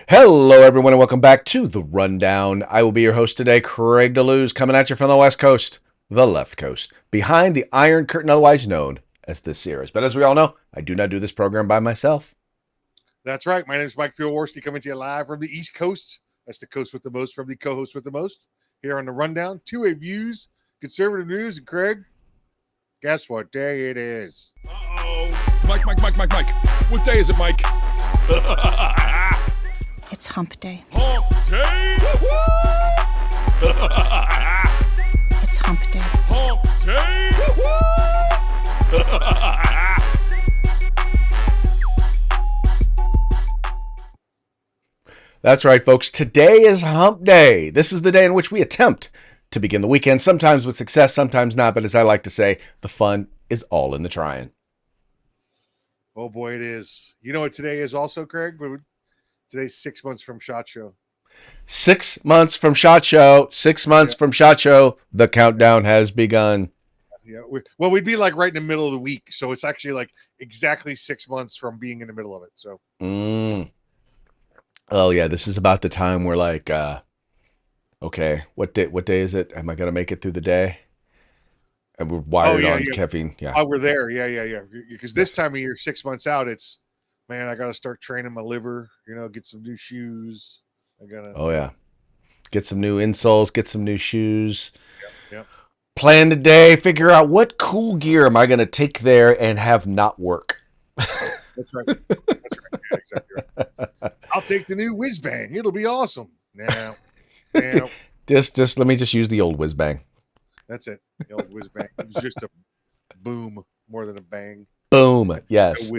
Hello, everyone, and welcome back to The Rundown. I will be your host today, Craig DeLuz, coming at you from the West Coast, the left coast, behind the Iron Curtain, otherwise known as this series. But as we all know, I do not do this program by myself. That's right. My name is Mike Peelworski, coming to you live from the East Coast. That's the coast with the most from the co-host with the most. Here on The Rundown, two-way views, conservative news, and Craig, guess what day it is? Uh-oh. Mike. What day is it, Mike? It's hump day. Hump day! It's hump day. Hump day! That's right, folks. Today is Hump Day. This is the day in which we attempt to begin the weekend, sometimes with success, sometimes not. But as I like to say, the fun is all in the trying. Oh, boy, it is. You know what today is also, Craig? Today's 6 months from SHOT Show. 6 months from SHOT Show. 6 months from SHOT Show. The countdown has begun. Yeah. We'd be like right in the middle of the week. So it's actually like exactly 6 months from being in the middle of it. So. Oh yeah, this is about the time we're like, okay, what day is it? Am I gonna make it through the day? And we're wired on caffeine. Yeah. Oh, we're there. Yeah. Because this time of year, 6 months out, it's, man, I got to start training my liver, get some new shoes. Oh yeah. Get some new insoles, get some new shoes. Yep. Plan today, figure out what cool gear am I gonna take there and have not work. That's right. Yeah, exactly right. I'll take the new whiz bang. It'll be awesome. Now. Just let me just use the old whiz bang. That's it. The old whiz bang. It was just a boom more than a bang. Boom. Yes.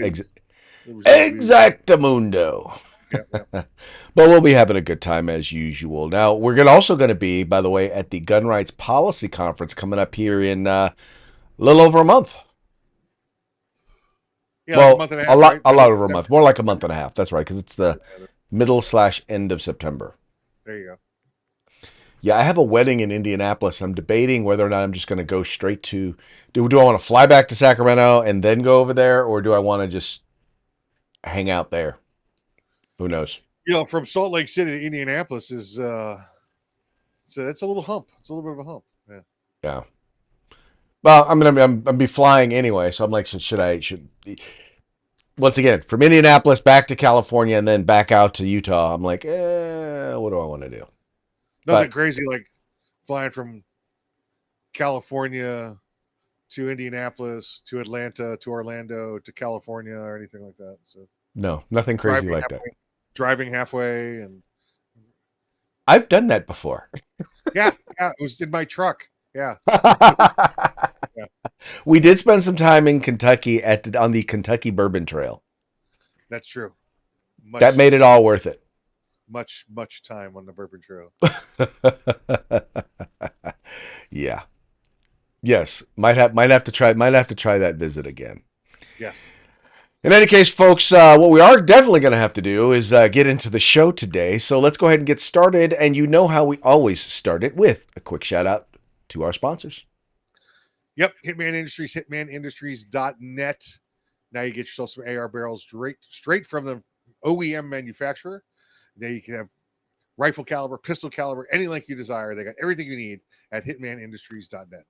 Exactamundo. Yep. But we'll be having a good time as usual. Now, we're also going to be, by the way, at the Gun Rights Policy Conference coming up here in a little over a month. Yeah, like a month and a half. A lot over a month. More like a month and a half. That's right, because it's the middle/end of September. There you go. Yeah, I have a wedding in Indianapolis. I'm debating whether or not I'm just going to go straight to. Do I want to fly back to Sacramento and then go over there, or do I want to just hang out there? Who knows? From Salt Lake City to Indianapolis is so it's a little hump. It's a little bit of a hump. Yeah. Well, I'm be flying anyway, so I'm like, should once again from Indianapolis back to California and then back out to Utah. I'm like, what do I want to do? Nothing crazy like flying from California to Indianapolis to Atlanta to Orlando to California or anything like that. So no, nothing crazy like that. Driving halfway, and I've done that before. Yeah, it was in my truck. Yeah. We did spend some time in Kentucky on the Kentucky Bourbon Trail. That's true. That made it all worth it. Much time on the Bourbon Trail. Yeah. Yes. Might have to try that visit again. Yes. In any case, folks, what we are definitely going to have to do is get into the show today. So let's go ahead and get started. And you know how we always start it with a quick shout out to our sponsors. Yep. Hitman Industries, hitmanindustries.net. Now you get yourself some AR barrels straight from the OEM manufacturer. Now you can have rifle caliber, pistol caliber, any length you desire. They got everything you need at hitmanindustries.net.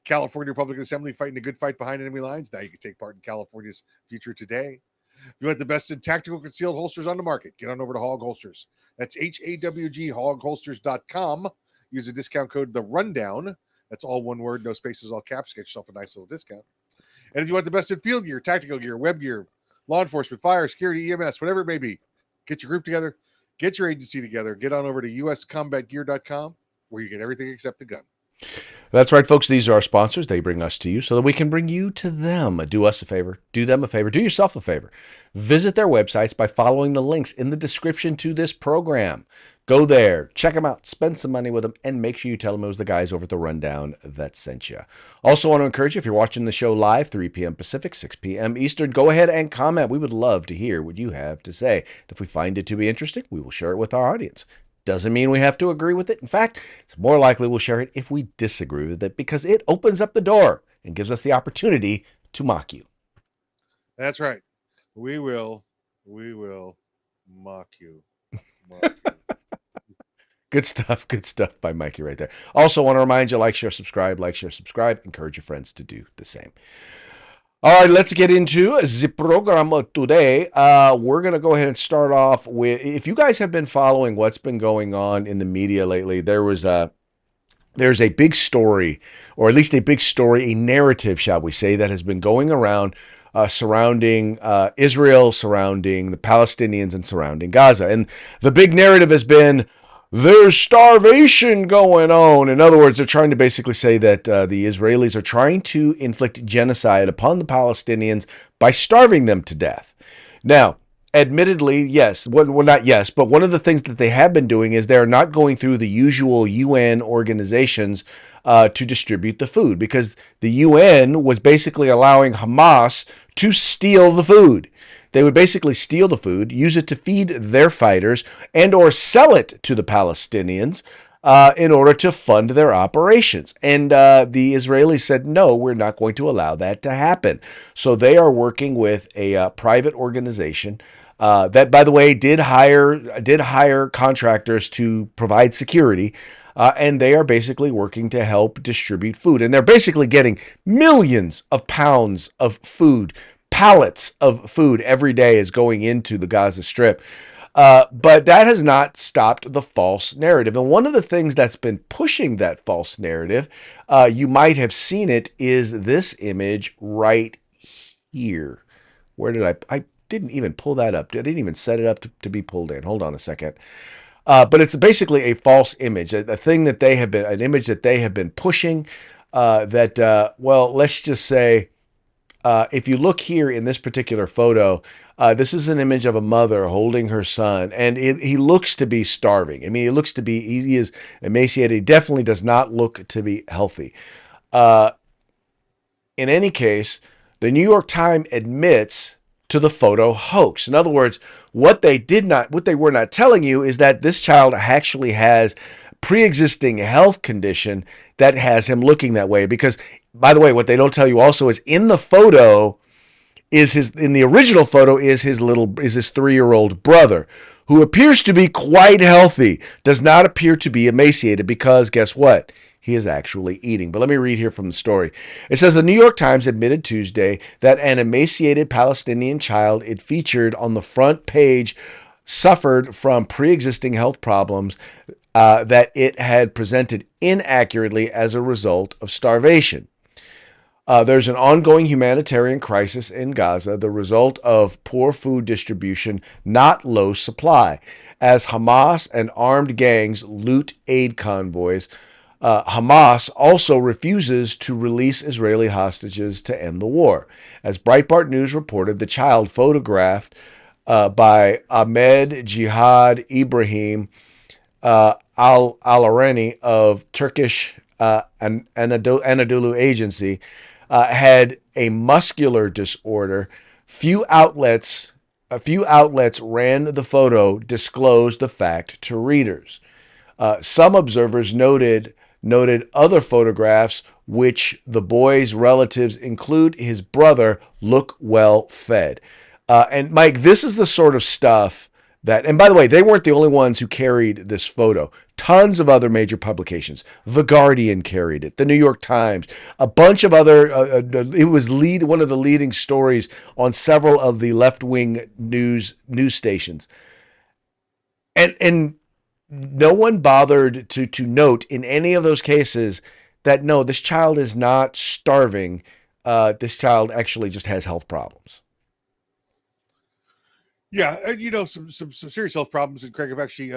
California Republican Assembly fighting a good fight behind enemy lines. Now you can take part in California's future today. If you want the best in tactical concealed holsters on the market, get on over to Hog Holsters. That's HAWG, hogholsters.com. Use the discount code The Rundown. That's all one word, no spaces, all caps. Get yourself a nice little discount. And if you want the best in field gear, tactical gear, web gear, law enforcement, fire, security, EMS, whatever it may be, get your group together, get your agency together, get on over to uscombatgear.com where you get everything except the gun. That's right, folks. These are our sponsors. They bring us to you so that we can bring you to them. Do us a favor. Do them a favor. Do yourself a favor. Visit their websites by following the links in the description to this program. Go there, check them out, spend some money with them, and make sure you tell them it was the guys over at The Rundown that sent you. Also want to encourage you, if you're watching the show live, 3 p.m. Pacific, 6 p.m. Eastern, go ahead and comment. We would love to hear what you have to say. If we find it to be interesting, we will share it with our audience. Doesn't mean we have to agree with it. In fact, it's more likely we'll share it if we disagree with it because it opens up the door and gives us the opportunity to mock you. That's right. We will mock you. Good stuff. Good stuff by Mikey right there. Also, want to remind you, like, share, subscribe, like, share, subscribe. Encourage your friends to do the same. All right, let's get into the program today. We're going to go ahead and start off with, if you guys have been following what's been going on in the media lately, there's a big story, or at least a big story, a narrative, shall we say, that has been going around surrounding Israel, surrounding the Palestinians, and surrounding Gaza. And the big narrative has been there's starvation going on. In other words, they're trying to basically say that the Israelis are trying to inflict genocide upon the Palestinians by starving them to death. Now, admittedly, yes, well, not yes, but one of the things that they have been doing is they're not going through the usual UN organizations to distribute the food, because the UN was basically allowing Hamas to steal the food. They would basically steal the food, use it to feed their fighters, and or sell it to the Palestinians in order to fund their operations. And the Israelis said, no, we're not going to allow that to happen. So they are working with a private organization that, by the way, did hire contractors to provide security. And they are basically working to help distribute food. And they're basically getting millions of pounds of food. Pallets of food every day is going into the Gaza Strip. But that has not stopped the false narrative. And one of the things that's been pushing that false narrative, you might have seen it, is this image right here. Where did I didn't even pull that up. I didn't even set it up to be pulled in. Hold on a second. But it's basically a false image, an image that they have been pushing well, let's just say, if you look here in this particular photo, this is an image of a mother holding her son, and he looks to be starving. I mean, he is emaciated. He definitely does not look to be healthy. In any case, the New York Times admits to the photo hoax. In other words, what they were not telling you is that this child actually has pre-existing health condition that has him looking that way. Because, by the way, what they don't tell you also is in the original photo is his 3-year-old brother, who appears to be quite healthy, does not appear to be emaciated, because guess what? He is actually eating. But let me read here from the story. It says the New York Times admitted Tuesday that an emaciated Palestinian child it featured on the front page suffered from pre-existing health problems that it had presented inaccurately as a result of starvation. There's an ongoing humanitarian crisis in Gaza, the result of poor food distribution, not low supply. As Hamas and armed gangs loot aid convoys, Hamas also refuses to release Israeli hostages to end the war. As Breitbart News reported, the child photographed by Ahmed Jihad Ibrahim Al-Arani of Turkish Anadolu Agency had a muscular disorder. A few outlets ran the photo, disclosed the fact to readers. Some observers noted other photographs which the boy's relatives include his brother look well fed. And Mike, this is the sort of stuff that, and by the way, they weren't the only ones who carried this photo. Tons of other major publications. The Guardian carried it. The New York Times. A bunch of other, it was one of the leading stories on several of the left-wing news stations. And no one bothered to note in any of those cases that, no, this child is not starving. This child actually just has health problems. Yeah, and some serious health problems. And Craig, I've actually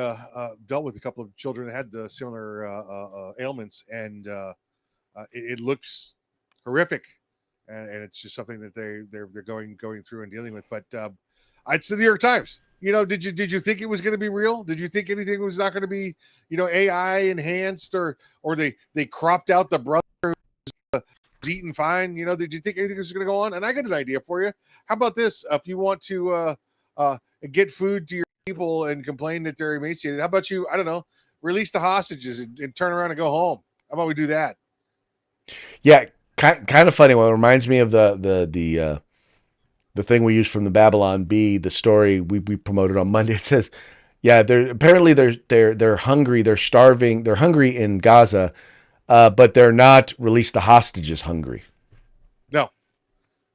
dealt with a couple of children that had similar ailments, and it looks horrific, and it's just something that they're going through and dealing with. But it's the New York Times. Did you think it was going to be real? Did you think anything was not going to be AI enhanced, or they cropped out the brother who's eating fine? Did you think anything was going to go on? And I got an idea for you. How about this? If you want to get food to your people and complain that they're emaciated, how about you, I don't know, release the hostages and turn around and go home? How about we do that? Yeah, kind of funny. Well, it reminds me of the thing we used from the Babylon Bee, the story we promoted on Monday. It says, Yeah, they're hungry. They're starving. They're hungry in Gaza, but they're not release the hostages hungry. No,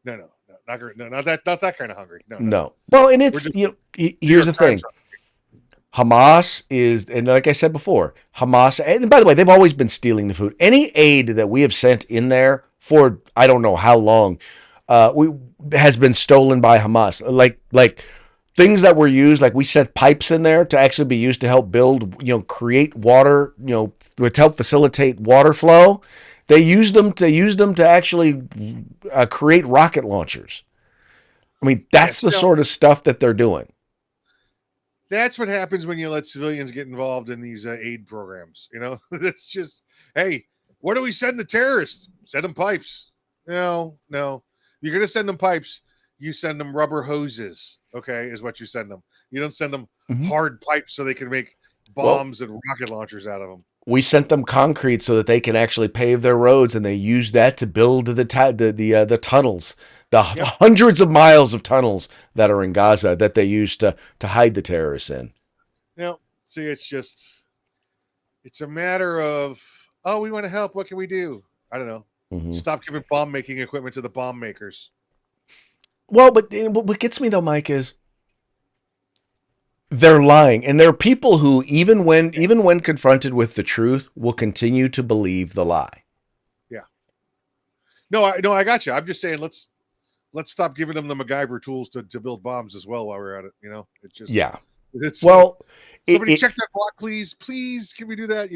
no, not that kind of hungry. No, no, no. No. Well, and We're it's, just New here's York the Times. thing. Hamas is, and like I said before, Hamas, and by the way, they've always been stealing the food. Any aid that we have sent in there for I don't know how long, we has been stolen by Hamas. Like things that were used, like we sent pipes in there to actually be used to help build, create water, to help facilitate water flow. They used them to actually create rocket launchers. I mean, that's Yes, the sort of stuff that they're doing. that's what happens when you let civilians get involved in these aid programs. That's just, hey, what do we send the terrorists? Send them pipes. No, no. You're going to send them pipes. You send them rubber hoses, okay, is what you send them. You don't send them Mhm. hard pipes so they can make Well, bombs and rocket launchers out of them. we sent them concrete so that they can actually pave their roads, and they use that to build the tunnels, the Yep. hundreds of miles of tunnels that are in Gaza that they use to hide the terrorists in. See, it's a matter of, oh, we want to help. What can we do? I don't know. Mhm. Stop giving bomb making equipment to the bomb makers. Well, but what gets me though, Mike, is they're lying, and there are people who even when confronted with the truth will continue to believe the lie. Yeah. No, I got you. I'm just saying let's stop giving them the MacGyver tools to build bombs as well while we're at it. It's just Yeah. it's Well, somebody it check that block, please. Please, can we do that?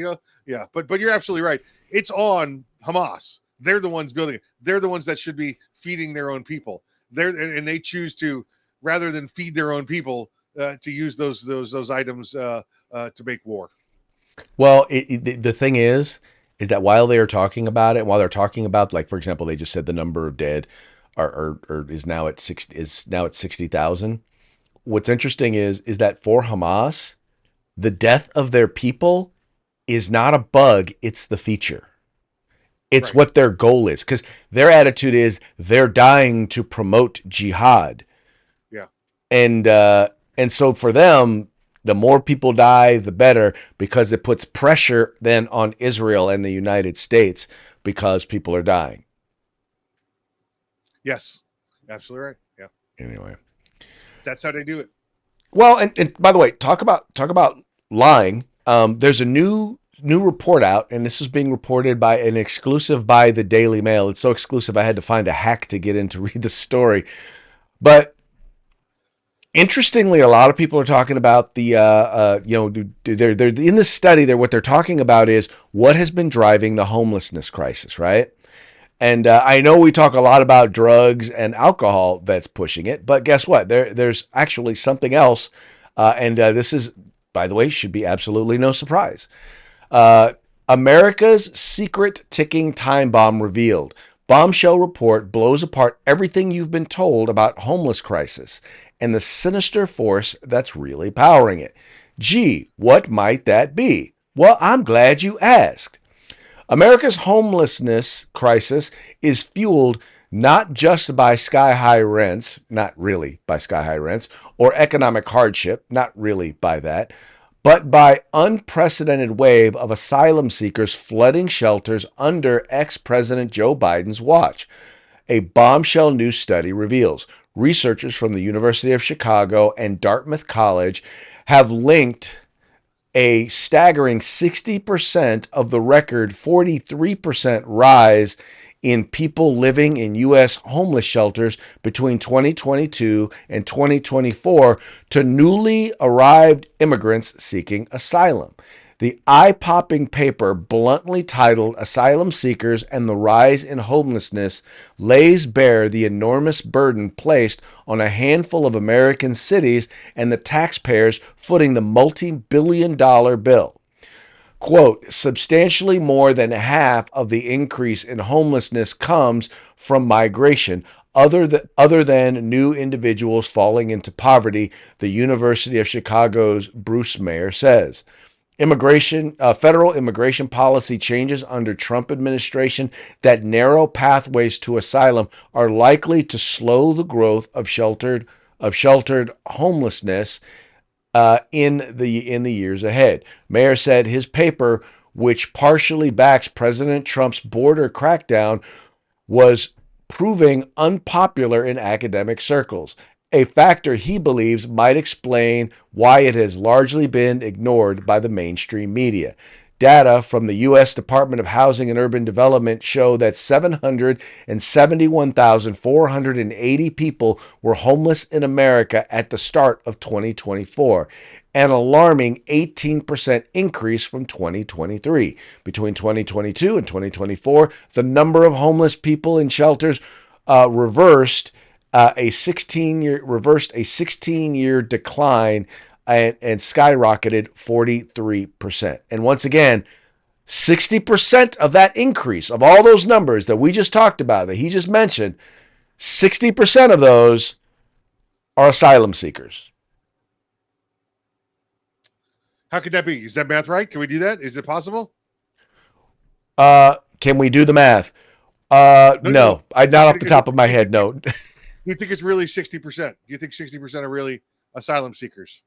Yeah. But you're absolutely right. It's on Hamas. They're the ones building it. They're the ones that should be feeding their own people. And they choose to, rather than feed their own people, to use those items to make war. Well, the thing is that while they are talking about it, while they're talking about, like, for example, they just said the number of dead are is now at 60,000. What's interesting is that for Hamas, the death of their people is not a bug; it's the feature. It's Right. what their goal is, because their attitude is they're dying to promote jihad. Yeah. And so for them, the more people die, the better, because it puts pressure then on Israel and the United States because people are dying. Yes. Absolutely right. Yeah. Anyway. That's how they do it. Well, and by the way, talk about lying. There's a new report out, and this is being reported by an exclusive by the Daily Mail. It's so exclusive I had to find a hack to get in to read the story. But interestingly, a lot of people are talking about the they're in this study. What they're talking about is what has been driving the homelessness crisis, right? And I know we talk a lot about drugs and alcohol that's pushing it, but guess what? There's actually something else, and this is, by the way, should be absolutely no surprise. Uh, America's secret ticking time bomb revealed. Bombshell report blows apart everything you've been told about homeless crisis and the sinister force that's really powering it. Gee, what might that be? Well, I'm glad you asked. America's homelessness crisis is fueled not just by sky high rents, not really by sky high rents, or economic hardship, not really by that, but by unprecedented wave of asylum seekers flooding shelters under ex-President Joe Biden's watch. A bombshell new study reveals researchers from the University of Chicago and Dartmouth College have linked a staggering 60% of the record 43% rise in people living in U.S. homeless shelters between 2022 and 2024 to newly arrived immigrants seeking asylum. The eye-popping paper, bluntly titled Asylum Seekers and the Rise in Homelessness, lays bare the enormous burden placed on a handful of American cities and the taxpayers footing the multi-billion-dollar bill. Quote, substantially more than half of the increase in homelessness comes from migration, other than new individuals falling into poverty, the University of Chicago's Bruce Mayer says. Federal immigration policy changes under Trump administration that narrow pathways to asylum are likely to slow the growth of sheltered homelessness in the years ahead. Mayer said his paper, which partially backs President Trump's border crackdown, was proving unpopular in academic circles, a factor he believes might explain why it has largely been ignored by the mainstream media. Data from the U.S. Department of Housing and Urban Development show that 771,480 people were homeless in America at the start of 2024, an alarming 18% increase from 2023. Between 2022 and 2024, the number of homeless people in shelters reversed a 16-year decline and skyrocketed 43%. And once again, 60% of that increase, of all those numbers that we just talked about, that he just mentioned, 60% of those are asylum seekers. How could that be? Is that math right? Can we do that? Is it possible? Can we do the math? No. Not off the top of my head, no. Do you think it's really 60%? Do you think 60% are really asylum seekers?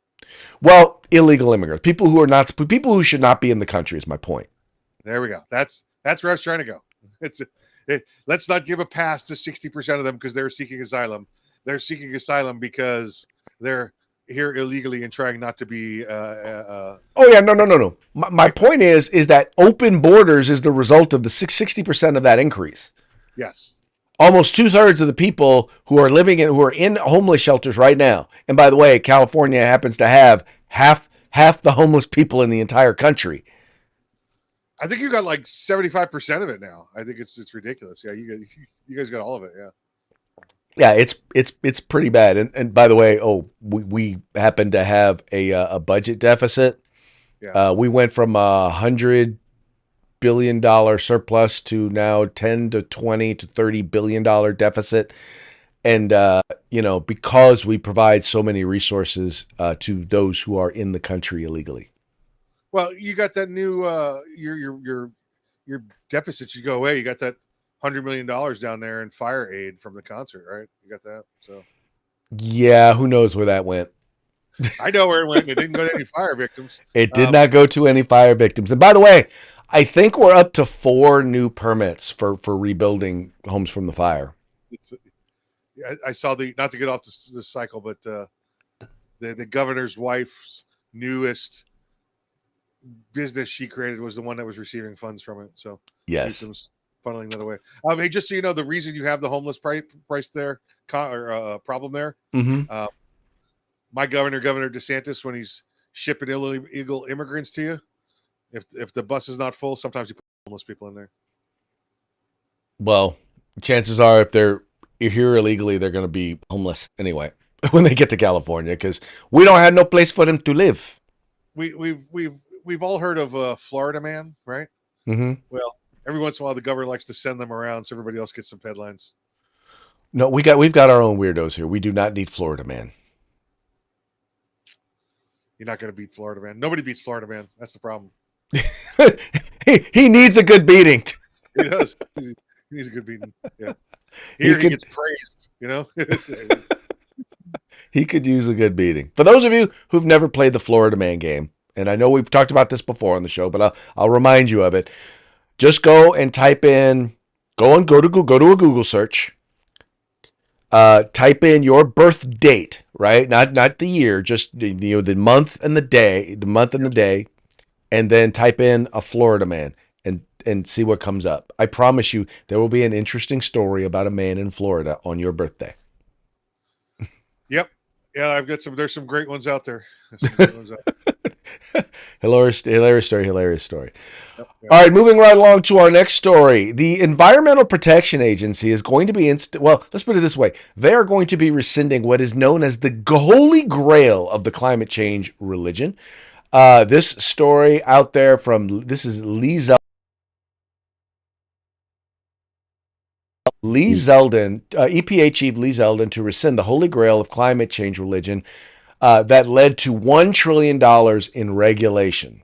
Well, illegal immigrants, people who should not be in the country is my point. There we go. That's where I was trying to go. Let's not give a pass to 60% of them because they're seeking asylum. They're seeking asylum because they're here illegally and trying not to be. Oh yeah, no. My point is that open borders is the result of the 60% of that increase. Yes. Almost 2/3 of the people who are in homeless shelters right now. And by the way, California happens to have half the homeless people in the entire country. I think you got like 75% of it now. I think it's ridiculous. Yeah, you guys got all of it. Yeah. Yeah, it's pretty bad. And by the way, we happen to have a budget deficit. Yeah. We went from $100 billion surplus to now 10 to 20 to $30 billion deficit. And, because we provide so many resources to those who are in the country illegally. Well, you got that new, your deficit should go away. You got that $100 million down there in fire aid from the concert, right? You got that. So, yeah, who knows where that went? I know where it went. It didn't go to any fire victims. It did not go to any fire victims. And by the way, I think we're up to 4 new permits for rebuilding homes from the fire. I saw not to get off the cycle, but the governor's wife's newest business she created was the one that was receiving funds from it. So yes, funneling that away. Hey, just so you know, the reason you have the homeless price there problem there. Mm-hmm. My Governor DeSantis, when he's shipping illegal immigrants to you, if the bus is not full, sometimes you put homeless people in there. Well, chances are if they're here illegally, they're going to be homeless anyway when they get to California because we don't have no place for them to live. We've all heard of Florida Man, right? Mm-hmm. Well, every once in a while, the governor likes to send them around so everybody else gets some headlines. No, we've got our own weirdos here. We do not need Florida Man. You're not going to beat Florida Man. Nobody beats Florida Man. That's the problem. he needs a good beating. He does. He needs a good beating. Yeah. He gets praised, He could use a good beating. For those of you who've never played the Florida Man game, and I know we've talked about this before on the show, but I'll remind you of it. Just go and type in, go to a Google search. Type in your birth date, right? Not the year, just the month and the day, and then type in a Florida man and see what comes up. I promise you there will be an interesting story about a man in Florida on your birthday. Yep. Yeah, I've got there's some great ones out there. Hilarious story. Yep. All right, moving right along to our next story. The Environmental Protection Agency is going to be let's put it this way. They are going to be rescinding what is known as the holy grail of the climate change religion. This story out there this is Lee Zeldin, EPA Chief Lee Zeldin, to rescind the holy grail of climate change religion that led to $1 trillion in regulation.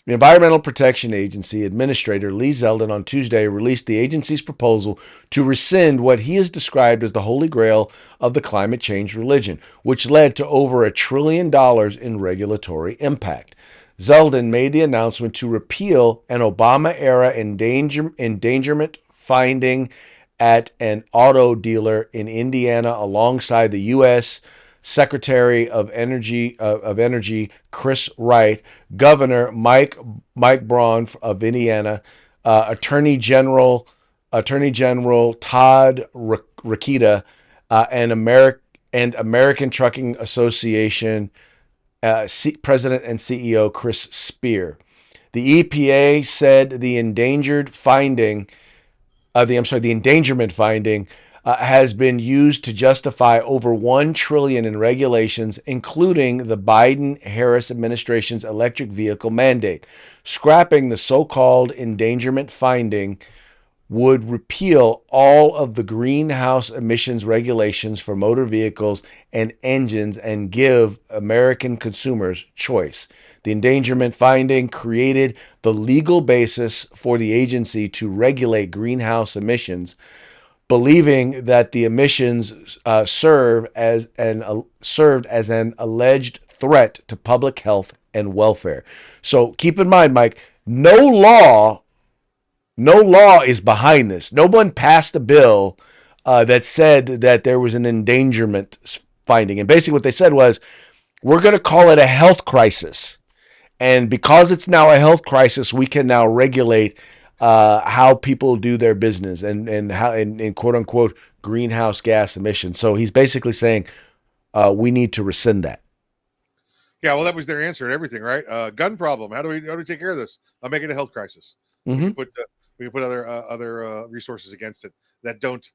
The Environmental Protection Agency Administrator Lee Zeldin on Tuesday released the agency's proposal to rescind what he has described as the holy grail of the climate change religion, which led to over $1 trillion in regulatory impact. Zeldin made the announcement to repeal an Obama-era endangerment finding at an auto dealer in Indiana alongside the U.S. Secretary of Energy Chris Wright, Governor Mike Braun of Indiana, Attorney General Todd Rokita, and American Trucking Association President and CEO Chris Spear. The EPA said the endangerment finding has been used to justify over $1 trillion in regulations, including the Biden-Harris administration's electric vehicle mandate. Scrapping the so-called endangerment finding would repeal all of the greenhouse emissions regulations for motor vehicles and engines and give American consumers choice. The endangerment finding created the legal basis for the agency to regulate greenhouse emissions, believing that the emissions served as an alleged threat to public health and welfare. So keep in mind, Mike, no law is behind this. No one passed a bill that said that there was an endangerment finding. And basically what they said was, we're going to call it a health crisis. And because it's now a health crisis, we can now regulate how people do their business and how in quote unquote greenhouse gas emissions. So he's basically saying we need to rescind that. Yeah, well, that was their answer and everything, right? Gun problem. How do we take care of this? I'll make it a health crisis. Mm-hmm. We can put other resources against it that don't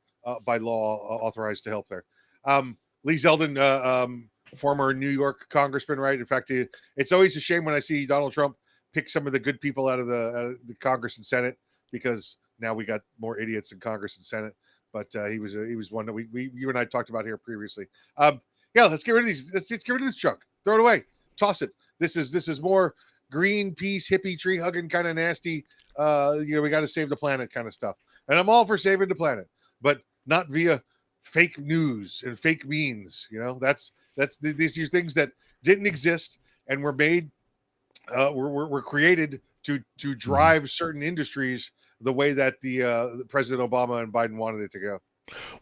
by law authorize to help there. Lee Zeldin, former New York congressman, right? In fact, it's always a shame when I see Donald Trump pick some of the good people out of the Congress and Senate, because now we got more idiots in Congress and Senate. But he was one that you and I talked about here previously. Yeah, let's get rid of these. Let's get rid of this junk. Throw it away. Toss it. This is more Greenpeace hippie tree hugging kind of nasty. We got to save the planet kind of stuff. And I'm all for saving the planet, but not via fake news and fake means. These are things that didn't exist and were made. Were created to drive certain industries the way that the President Obama and Biden wanted it to go.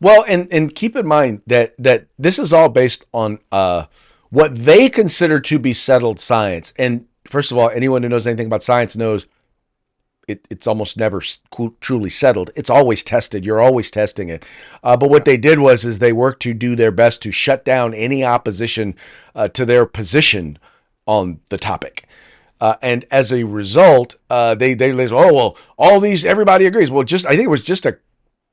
Well, and keep in mind that this is all based on what they consider to be settled science. And first of all, anyone who knows anything about science knows it's almost never truly settled. It's always tested. You're always testing it. But what they did is they worked to do their best to shut down any opposition to their position on the topic. And as a result, they everybody agrees. Well, I think it was just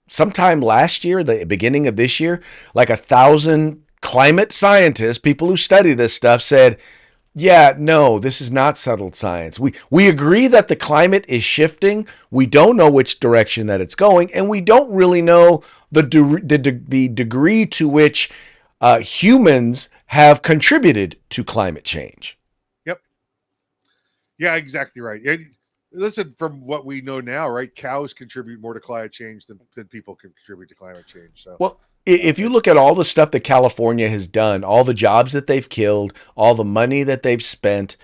sometime last year, the beginning of this year, like 1,000 climate scientists, people who study this stuff, said, yeah, no, this is not settled science. We agree that the climate is shifting. We don't know which direction that it's going, and we don't really know the degree to which humans have contributed to climate change. Yep. Yeah, exactly right. Listen, from what we know now, right? Cows contribute more to climate change than people can contribute to climate change. So, well, if you look at all the stuff that California has done, all the jobs that they've killed, all the money that they've spent,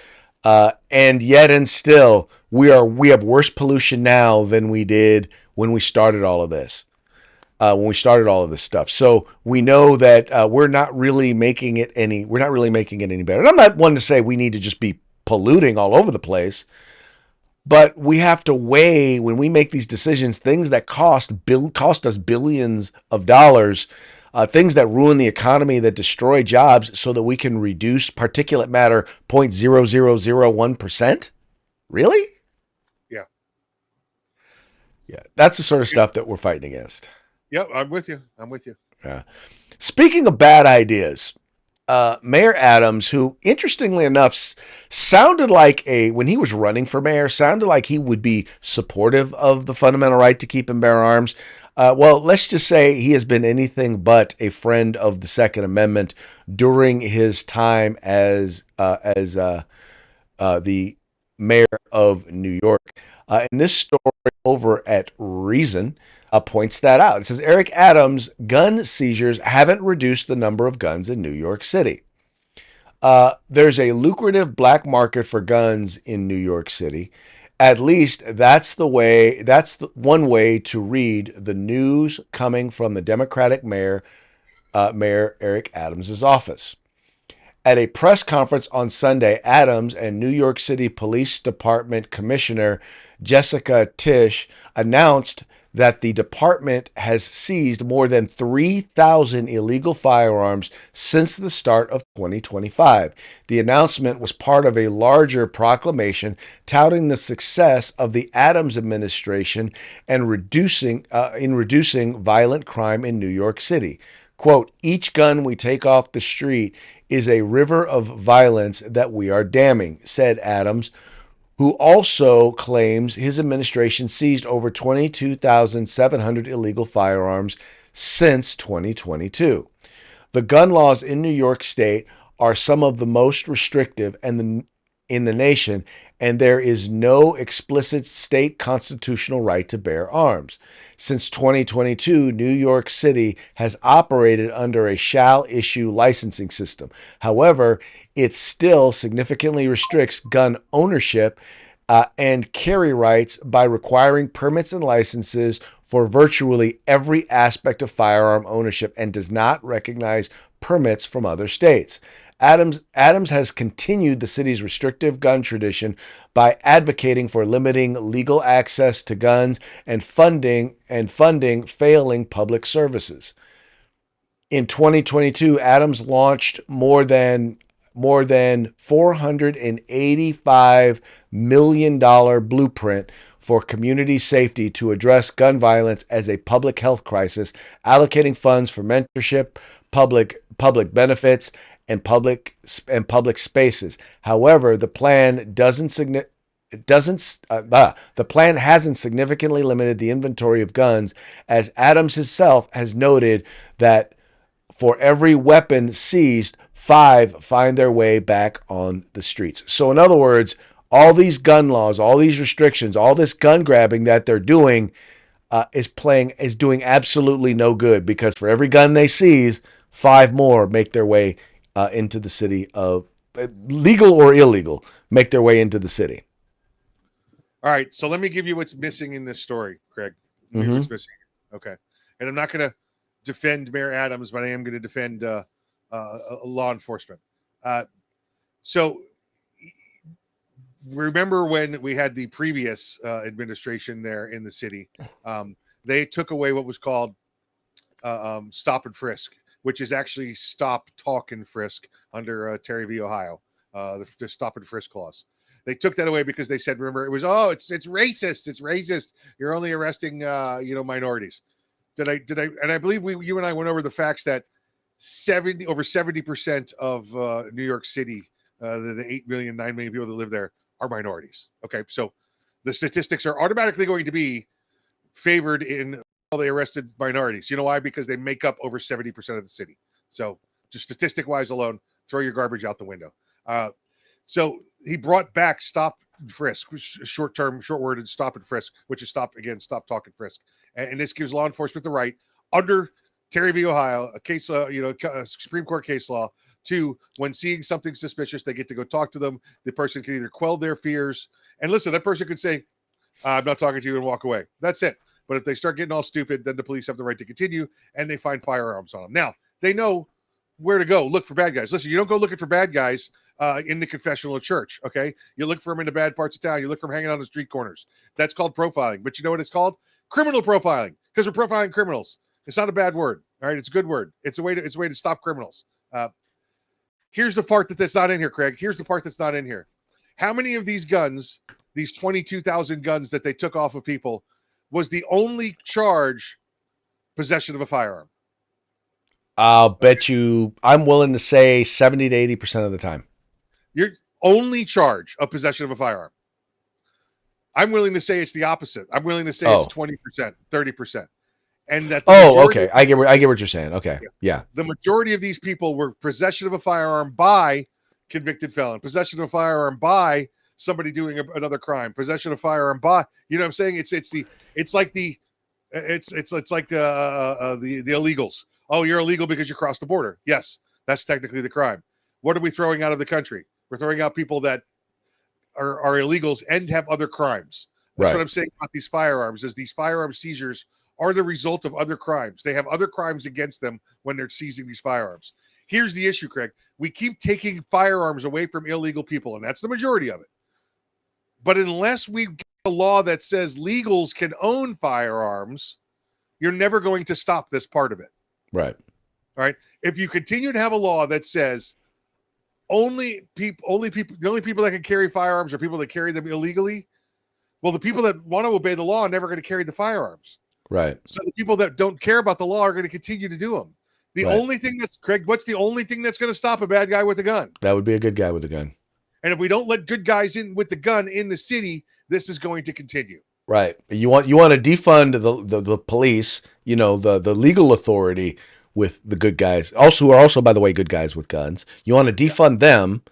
and still we have worse pollution now than we did when we started all of this. When we started all of this stuff, so we know that we're not really making it any better. And I'm not one to say we need to just be polluting all over the place. But we have to weigh, when we make these decisions, things that cost us billions of dollars, things that ruin the economy, that destroy jobs, so that we can reduce particulate matter 0.0001%. Really? Yeah. Yeah, that's the sort of stuff that we're fighting against. Yep, I'm with you. Yeah. Speaking of bad ideas, Mayor Adams, who interestingly enough sounded like when he was running for mayor, sounded like he would be supportive of the fundamental right to keep and bear arms. Well, let's just say he has been anything but a friend of the Second Amendment during his time as the mayor of New York. And this story over at Reason points that out. It says Eric Adams' gun seizures haven't reduced the number of guns in New York City. There's a lucrative black market for guns in New York City. At least that's the way. That's the one way to read the news coming from the Democratic Mayor Eric Adams' office. At a press conference on Sunday, Adams and New York City Police Department Commissioner Jessica Tisch announced that the department has seized more than 3,000 illegal firearms since the start of 2025. The announcement was part of a larger proclamation touting the success of the Adams administration and reducing violent crime in New York City. Quote, each gun we take off the street is a river of violence that we are damming, said Adams, who also claims his administration seized over 22,700 illegal firearms since 2022. The gun laws in New York State are some of the most restrictive in the nation, and there is no explicit state constitutional right to bear arms. Since 2022, New York City has operated under a shall issue licensing system. However, it still significantly restricts gun ownership and carry rights by requiring permits and licenses for virtually every aspect of firearm ownership and does not recognize permits from other states. Adams has continued the city's restrictive gun tradition by advocating for limiting legal access to guns and funding failing public services. In 2022, Adams launched more than $485 million blueprint for community safety to address gun violence as a public health crisis, allocating funds for mentorship, public benefits, and public spaces. However, the plan hasn't significantly limited the inventory of guns, as Adams himself has noted that for every weapon seized, 5 find their way back on the streets. So in other words, all these gun laws, all these restrictions, all this gun grabbing that they're doing is doing absolutely no good, because for every gun they seize, 5 more make their way into the city of legal or illegal, make their way into the city. All right, so let me give you what's missing in this story, Craig. What's missing? Okay, and I'm not going to defend Mayor Adams, but I am going to defend law enforcement. So remember when we had the previous administration there in the city, they took away what was called stop and frisk, which is actually stop, talk, and frisk under Terry v. Ohio, the stop and frisk clause. They took that away because they said, remember, it was, it's racist. It's racist. You're only arresting, minorities. And I believe you and I went over the facts that over 70% of New York City, the 8 million, 9 million people that live there are minorities. Okay. So the statistics are automatically going to be favored in all the arrested minorities. You know why? Because they make up over 70% of the city. So just statistic wise alone, throw your garbage out the window. So he brought back stop and frisk, short worded stop and frisk, which is stop, talk, and frisk. And this gives law enforcement the right under Terry v. Ohio, a case, a Supreme Court case law, to when seeing something suspicious, they get to go talk to them. The person can either quell their fears, and listen, that person could say, I'm not talking to you, and walk away. That's it. But if they start getting all stupid, then the police have the right to continue, and they find firearms on them. Now, they know where to go look for bad guys. Listen, you don't go looking for bad guys in the confessional church, okay? You look for them in the bad parts of town. You look for them hanging on the street corners. That's called profiling. But you know what it's called? Criminal profiling, because we're profiling criminals. It's not a bad word, all right? It's a good word. It's a way to stop criminals. Here's the part that's not in here, Craig. Here's the part that's not in here. How many of these guns, these 22,000 guns that they took off of people, was the only charge possession of a firearm? I'll bet you, I'm willing to say 70 to 80% of the time. Your only charge of possession of a firearm. I'm willing to say it's the opposite. I'm willing to say it's 20%, 30%. And that okay. I get what you're saying. Okay. Yeah. The majority of these people were possession of a firearm by convicted felon, possession of a firearm by somebody doing another crime. Possession of firearm by, you know what I'm saying? It's like the illegals. Oh, you're illegal because you crossed the border. Yes, that's technically the crime. What are we throwing out of the country? We're throwing out people that are illegals and have other crimes. That's Right. what I'm saying about these firearms, is these firearm seizures are the result of other crimes. They have other crimes against them when they're seizing these firearms. Here's the issue, Craig. We keep taking firearms away from illegal people, and that's the majority of it. But unless we get a law that says legals can own firearms, you're never going to stop this part of it. Right. All right. If you continue to have a law that says the only people that can carry firearms are people that carry them illegally, well, the people that want to obey the law are never going to carry the firearms. Right. So the people that don't care about the law are going to continue to do them. The only thing that's, Craig, what's the only thing that's going to stop a bad guy with a gun? That would be a good guy with a gun. And if we don't let good guys in with the gun in the city, this is going to continue. Right. You want to defund the police, you know, the legal authority with the good guys, also who are also, by the way, good guys with guns. You want to defund them,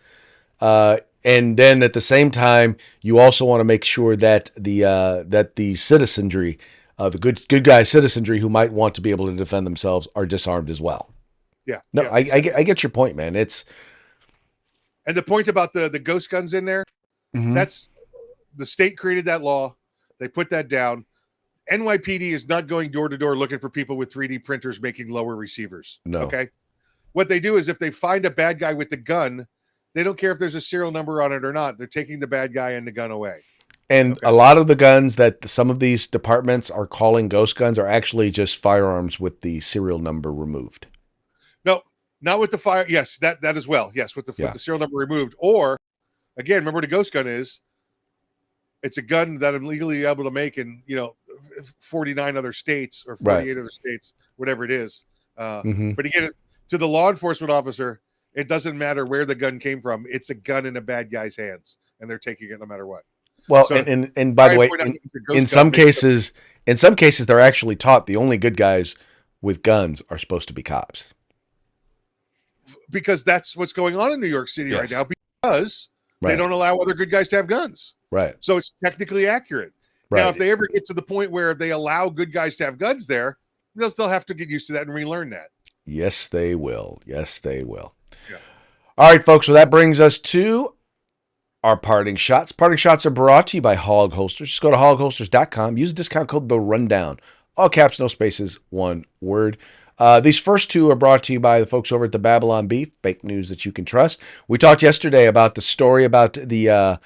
and then at the same time, you also want to make sure that the citizenry, the good guy citizenry who might want to be able to defend themselves, are disarmed as well. Yeah. No, yeah. I get your point, man. It's and the point about the ghost guns in there. That's the state created that law. They put that down. NYPD is not going door to door looking for people with 3D printers making lower receivers. No. Okay. What they do is if they find a bad guy with the gun, they don't care if there's a serial number on it or not. They're taking the bad guy and the gun away. And a lot of the guns that some of these departments are calling ghost guns are actually just firearms with the serial number removed. No, not with the fire. Yes, that as well. Yes, with the serial number removed. Or, again, remember what a ghost gun is? It's a gun that I'm legally able to make in, 49 other states or 48 other states, whatever it is. But again, to the law enforcement officer, it doesn't matter where the gun came from. It's a gun in a bad guy's hands, and they're taking it no matter what. Well, so, and by the way, in some cases, they're actually taught the only good guys with guns are supposed to be cops. Because that's what's going on in New York City right now, because they don't allow other good guys to have guns. Right. So it's technically accurate. Now, if they ever get to the point where they allow good guys to have guns there, they'll still have to get used to that and relearn that. Yes, they will. Yes, they will. Yeah. All right, folks. So that brings us to our parting shots. Parting shots are brought to you by Hog Holsters. Just go to hogholsters.com. Use the discount code The Rundown. All caps, no spaces, one word. These first two are brought to you by the folks over at the Babylon Beef. Fake news that you can trust. We talked yesterday about the story about the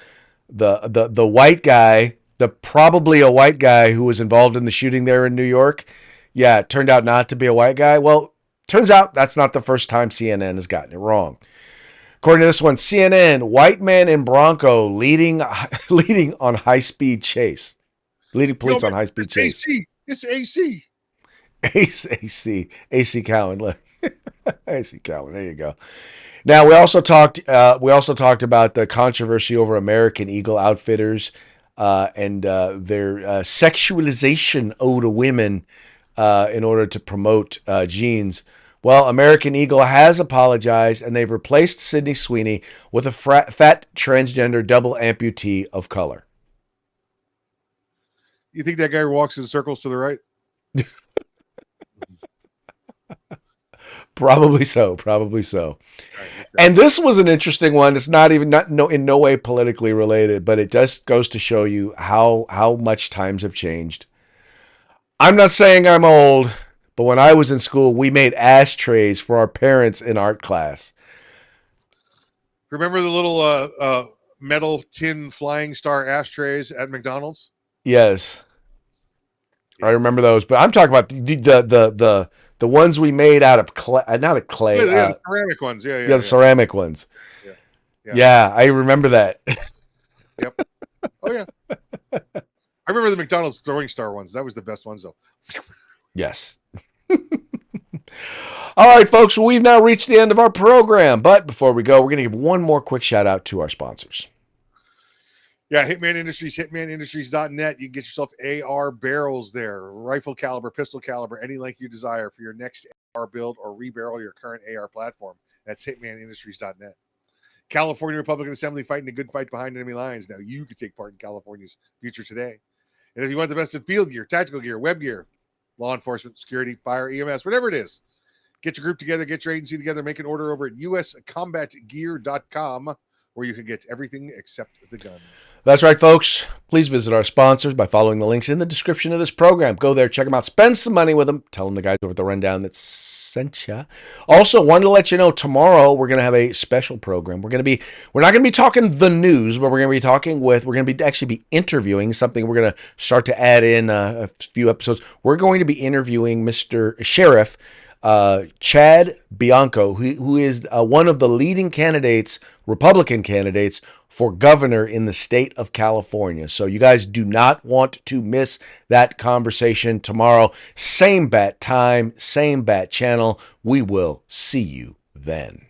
white guy, probably a white guy who was involved in the shooting there in New York. Yeah, it turned out not to be a white guy. Well, turns out that's not the first time CNN has gotten it wrong. According to this one, CNN, white man in Bronco leading on high-speed chase. Leading police on high-speed chase. AC. It's AC. AC Cowan. Look. AC Cowan. There you go. Now we also talked about the controversy over American Eagle Outfitters and their sexualization owed to women in order to promote jeans. Well, American Eagle has apologized, and they've replaced Sydney Sweeney with a fat transgender double amputee of color. You think that guy walks in circles to the right? Probably so. Right, and this was an interesting one. It's in no way politically related, but it just goes to show you how much times have changed. I'm not saying I'm old, but when I was in school, we made ashtrays for our parents in art class. Remember the little metal tin flying star ashtrays at McDonald's? Yes. I remember those, but I'm talking about the ones we made out of clay, not of clay. Yeah, the ceramic ones. Yeah, the ceramic ones. Yeah, I remember that. Yep. Oh yeah. I remember the McDonald's throwing star ones. That was the best ones, though. Yes. All right, folks. Well, we've now reached the end of our program, but before we go, we're going to give one more quick shout out to our sponsors. Yeah, Hitman Industries, hitmanindustries.net. You can get yourself AR barrels there, rifle caliber, pistol caliber, any length you desire for your next AR build or rebarrel your current AR platform. That's hitmanindustries.net. California Republican Assembly fighting a good fight behind enemy lines. Now you could take part in California's future today. And if you want the best in field gear, tactical gear, web gear, law enforcement, security, fire, EMS, whatever it is, get your group together, get your agency together, make an order over at uscombatgear.com, where you can get everything except the gun. That's right, folks. Please visit our sponsors by following the links in the description of this program. Go there, check them out, spend some money with them. Tell them the guys over at the Rundown that sent you. Also, wanted to let you know tomorrow we're going to have a special program. We're not going to be talking the news, but we're going to be actually be interviewing something. We're going to start to add in a few episodes. We're going to be interviewing Mr. Sheriff Chad Bianco, who is one of the leading candidates, Republican candidates, for governor in the state of California. So you guys do not want to miss that conversation tomorrow. Same bat time, same bat channel. We will see you then.